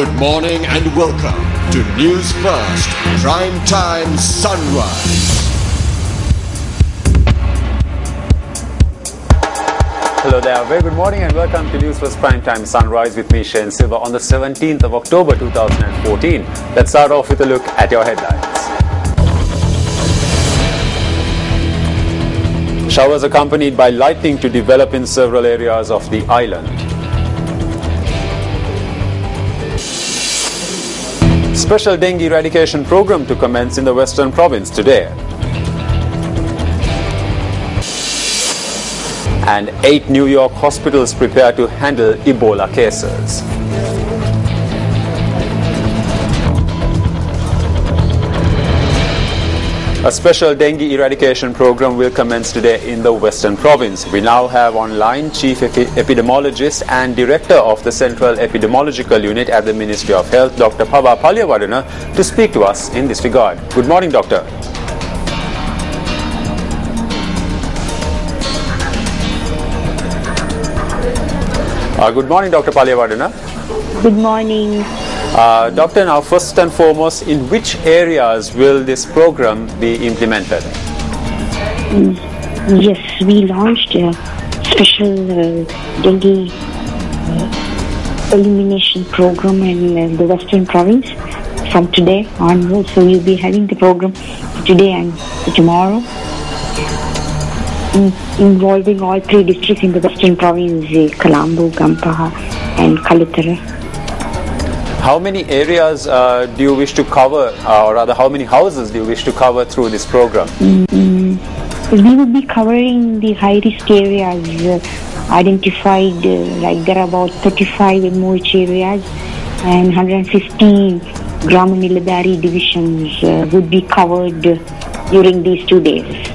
Good morning and welcome to News First Prime Time Sunrise. Hello there, very good morning and welcome to Newsfirst Prime Time Sunrise with me, Shane Silva, on the 17th of October 2014. Let's start off with a look at your headlines. Showers accompanied by lightning to develop in several areas of the island. Special dengue eradication program to commence in the Western Province today. And 8 New York hospitals prepare to handle Ebola cases. A special dengue eradication program will commence today in the Western Province. We now have online Chief Epidemiologist and Director of the Central Epidemiological Unit at the Ministry of Health, Dr. Pava Palyavadana, to speak to us in this regard. Good morning, Doctor. Good morning, Dr. Palyavadana. Good morning. Doctor, now first and foremost, in which areas will this program be implemented? Yes, we launched a special dengue elimination program in the Western Province from today onwards. So we'll be having the program today and tomorrow, involving all 3 districts in the Western Province, Colombo, Gampaha and Kalitara. How many areas do you wish to cover, or rather how many houses do you wish to cover through this program? We will be covering the high-risk areas identified, like there are about 35 MOH areas and 115 Grama Niladari divisions would be covered during these 2 days.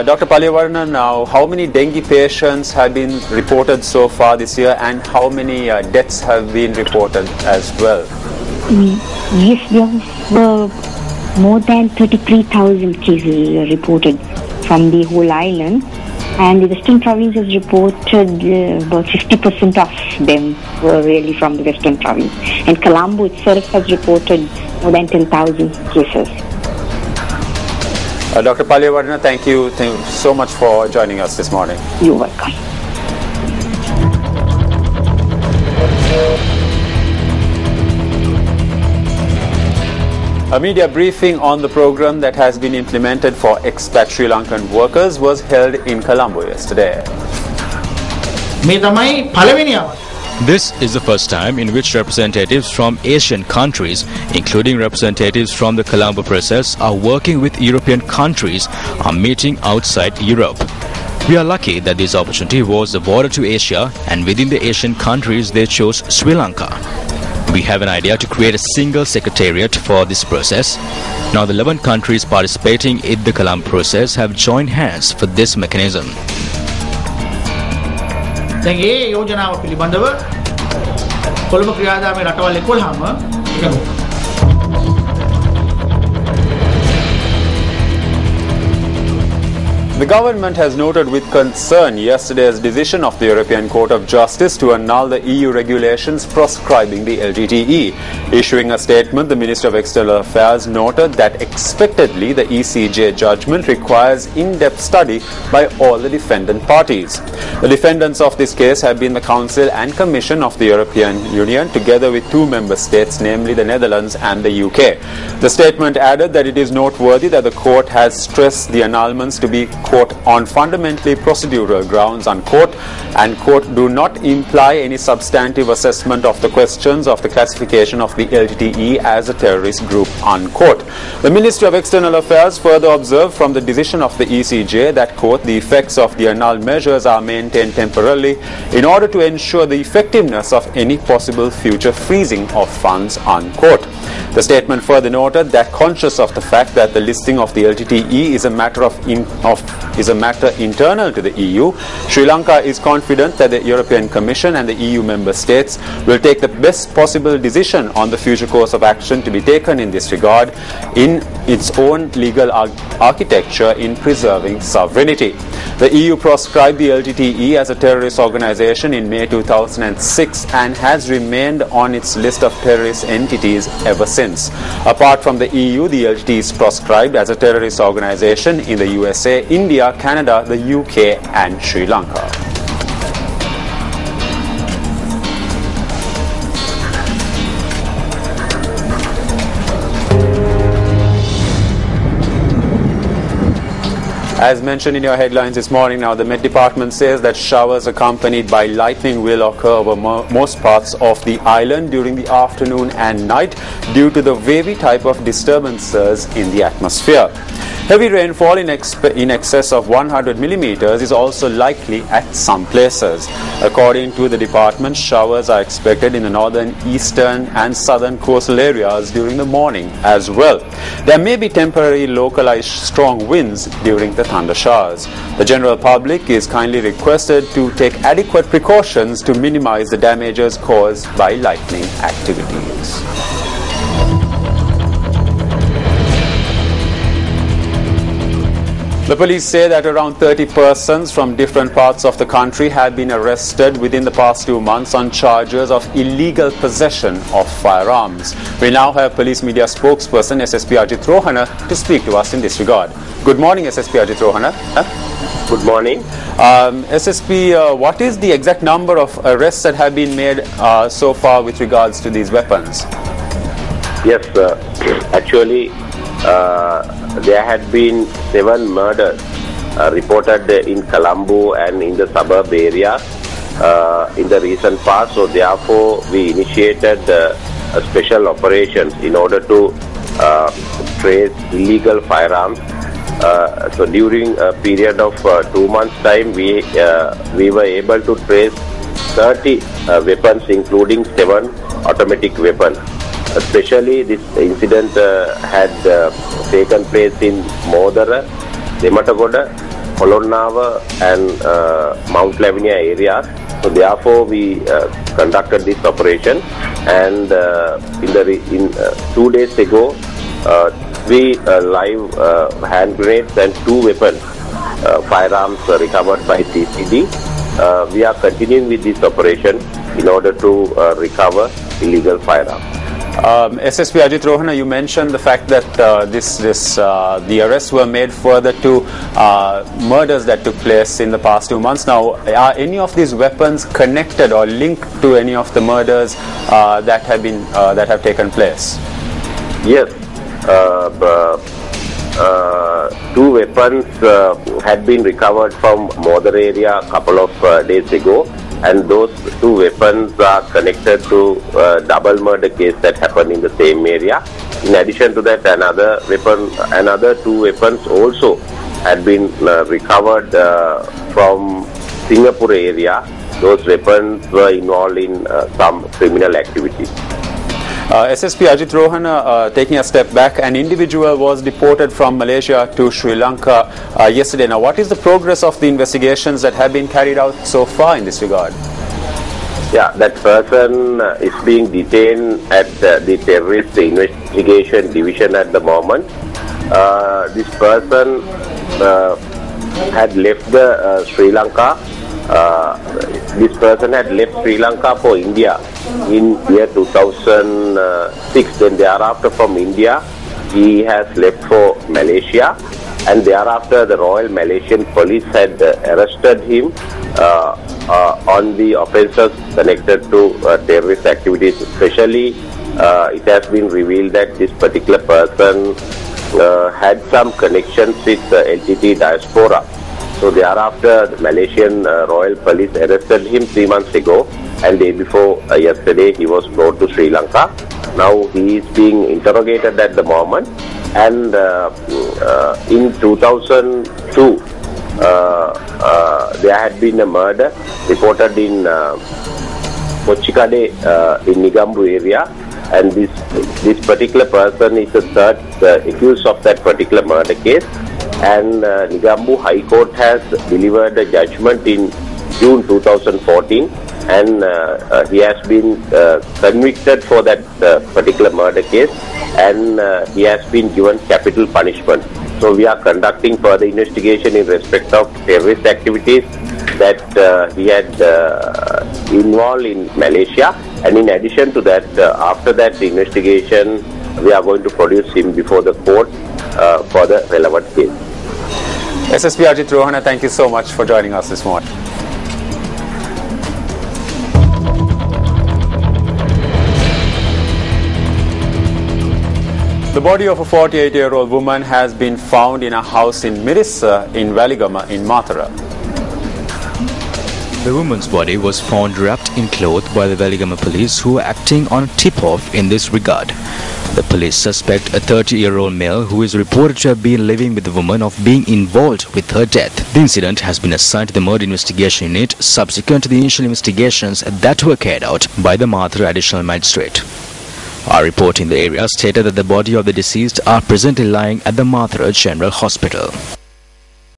Dr. Palyavadana, now how many dengue patients have been reported so far this year and how many deaths have been reported as well? Yes, there were more than 33,000 cases reported from the whole island, and the Western Province has reported about 50% of them were really from the Western Province, and Colombo itself has reported more than 10,000 cases. Dr. Palyavadana, thank you so much for joining us this morning. You're welcome. A media briefing on the program that has been implemented for expat Sri Lankan workers was held in Colombo yesterday. This is the first time in which representatives from Asian countries, including representatives from the Colombo process, are working with European countries are meeting outside Europe. We are lucky that this opportunity was the border to Asia, and within the Asian countries they chose Sri Lanka. We have an idea to create a single secretariat for this process. Now the 11 countries participating in the Colombo process have joined hands for this mechanism. දැන් ඒ යෝජනාව පිළිබඳව කොළඹ ක්‍රියාදාමයේ රටවල් 11ම එකඟ. The government has noted with concern yesterday's decision of the European Court of Justice to annul the EU regulations proscribing the LGTE. Issuing a statement, the Minister of External Affairs noted that expectedly the ECJ judgment requires in-depth study by all the defendant parties. The defendants of this case have been the Council and Commission of the European Union, together with 2 member states, namely the Netherlands and the UK. The statement added that it is noteworthy that the court has stressed the annulments to be quote, on fundamentally procedural grounds, unquote, and quote, do not imply any substantive assessment of the questions of the classification of the LGTE as a terrorist group, unquote. The Ministry of External Affairs further observed from the decision of the ECJ that, quote, the effects of the annulled measures are maintained temporarily in order to ensure the effectiveness of any possible future freezing of funds, unquote. The statement further noted that conscious of the fact that the listing of the LTTE is a matter internal to the EU, Sri Lanka is confident that the European Commission and the EU member states will take the best possible decision on the future course of action to be taken in this regard in its own legal architecture in preserving sovereignty. The EU proscribed the LTTE as a terrorist organization in May 2006 and has remained on its list of terrorist entities ever since. Apart from the EU, the LTTE is proscribed as a terrorist organization in the USA, India, Canada, the UK and Sri Lanka. As mentioned in your headlines this morning, now the Met Department says that showers accompanied by lightning will occur over most parts of the island during the afternoon and night due to the wavy type of disturbances in the atmosphere. Heavy rainfall in excess of 100 millimeters is also likely at some places. According to the department, showers are expected in the northern, eastern and southern coastal areas during the morning as well. There may be temporary localized strong winds during the thunder showers. The general public is kindly requested to take adequate precautions to minimize the damages caused by lightning activities. The police say that around 30 persons from different parts of the country have been arrested within the past 2 months on charges of illegal possession of firearms. We now have police media spokesperson SSP Ajit Rohana to speak to us in this regard. Good morning, SSP Ajit Rohana. Good morning. SSP, what is the exact number of arrests that have been made so far with regards to these weapons? Yes, actually, there had been 7 murders reported in Colombo and in the suburb area in the recent past. So therefore, we initiated a special operations in order to trace illegal firearms. So during a period of 2 months' time, we were able to trace 30 weapons, including 7 automatic weapons. Especially this incident had taken place in Modara, Dematagoda, Polonnawa and Mount Lavinia areas. So therefore we conducted this operation, and in 2 days ago 3 live hand grenades and 2 weapons, firearms recovered by CCD. We are continuing with this operation in order to recover illegal firearms. SSP Ajit Rohana, you mentioned the fact that the arrests were made further to murders that took place in the past 2 months. Now, are any of these weapons connected or linked to any of the murders that have taken place? Yes, 2 weapons had been recovered from Modar area a couple of days ago. And those 2 weapons are connected to a double murder case that happened in the same area. In addition to that, another 2 weapons also had been recovered from Singapore area. Those weapons were involved in some criminal activities. SSP Ajit Rohana, taking a step back, an individual was deported from Malaysia to Sri Lanka yesterday. Now, what is the progress of the investigations that have been carried out so far in this regard? Yeah, that person is being detained at the Terrorist Investigation Division at the moment. This person had left Sri Lanka. This person had left Sri Lanka for India in year 2006. Then thereafter from India, he has left for Malaysia, and thereafter the Royal Malaysian Police had arrested him on the offences connected to terrorist activities. Especially, it has been revealed that this particular person had some connections with LTT diaspora. So thereafter, the Malaysian Royal Police arrested him 3 months ago, and day before yesterday he was brought to Sri Lanka. Now he is being interrogated at the moment, and in 2002 there had been a murder reported in Pochikade in Negombo area, and this particular person is the third accused of that particular murder case. And Negombo High Court has delivered a judgment in June 2014, and he has been convicted for that particular murder case, and he has been given capital punishment. So we are conducting further investigation in respect of terrorist activities that he had involved in Malaysia, and in addition to that, after that investigation, we are going to produce him before the court for the relevant case. SSP Ajit Rohana, thank you so much for joining us this morning. The body of a 48-year-old woman has been found in a house in Mirissa in Waligama in Mathura. The woman's body was found wrapped in cloth by the Waligama police, who were acting on a tip-off in this regard. The police suspect a 30-year-old male who is reported to have been living with the woman of being involved with her death. The incident has been assigned to the murder investigation unit subsequent to the initial investigations that were carried out by the Mathura Additional Magistrate. Our report in the area stated that the body of the deceased are presently lying at the Mathura General Hospital.